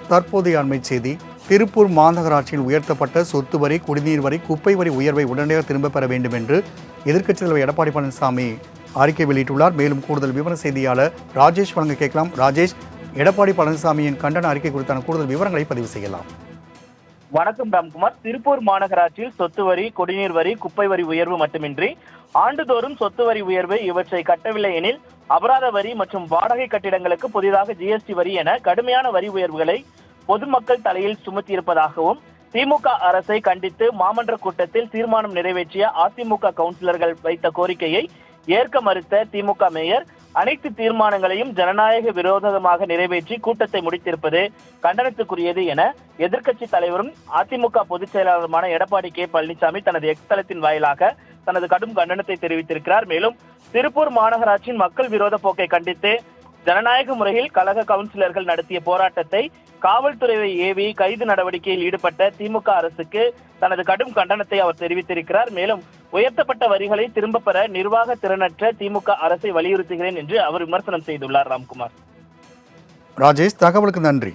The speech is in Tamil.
தற்போதைய அண்மை செய்தி. திருப்பூர் மாநகராட்சியில் உயர்த்தப்பட்ட சொத்து வரி, குடிநீர் வரி, குப்பை வரி உயர்வை உடனடியாக திரும்பப் பெற வேண்டும் என்று எதிர்க்கட்சித் தலைவர் எடப்பாடி பழனிசாமி அறிக்கை வெளியிட்டுள்ளார். மேலும் கூடுதல் விவர செய்தியாளர் ராஜேஷ் வழங்க கேட்கலாம். ராஜேஷ், எடப்பாடி பழனிசாமியின் கண்டன அறிக்கை குறித்தான கூடுதல் விவரங்களை பதிவு செய்யலாம். வணக்கம் ராம்குமார். திருப்பூர் மாநகராட்சியில் சொத்து வரி, குடிநீர் வரி, குப்பை வரி உயர்வு மட்டுமின்றி ஆண்டுதோறும் சொத்து வரி உயர்வு இவற்றை கட்டவில்லை எனில் அபராத வரி மற்றும் வாடகை கட்டிடங்களுக்கு புதிதாக ஜிஎஸ்டி வரி என கடுமையான வரி உயர்வுகளை பொதுமக்கள் தலையில் சுமத்தியிருப்பதாகவும் திமுக அரசை கண்டித்து மாமன்ற கூட்டத்தில் தீர்மானம் நிறைவேற்றிய அதிமுக கவுன்சிலர்கள் வைத்த கோரிக்கையை ஏற்க மறுத்த திமுக மேயர் அனைத்து தீர்மானங்களையும் ஜனநாயக விரோதமாக நிறைவேற்றி கூட்டத்தை முடித்திருப்பது கண்டனத்துக்குரியது என எதிர்க்கட்சி தலைவரும் அதிமுக பொதுச் செயலாளருமான எடப்பாடி கே பழனிசாமி தனது எக்ஸ் தளத்தின் வாயிலாக தனது கடும் கண்டனத்தை தெரிவித்திருக்கிறார். மேலும் திருப்பூர் மாநகராட்சியின் மக்கள் விரோத போக்கை கண்டித்து ஜனநாயக முறையில் கழக கவுன்சிலர்கள் நடத்திய போராட்டத்தை காவல்துறையை ஏவி கைது நடவடிக்கையில் ஈடுபட்ட திமுக அரசுக்கு தனது கடும் கண்டனத்தை அவர் தெரிவித்திருக்கிறார். மேலும் உயர்த்தப்பட்ட வரிகளை திரும்பப் பெற நிர்வாக திறனற்ற திமுக அரசை வலியுறுத்துகிறேன் என்று அவர் விமர்சனம் செய்துள்ளார். ராம்குமார். ராஜேஷ், தகவலுக்கு நன்றி.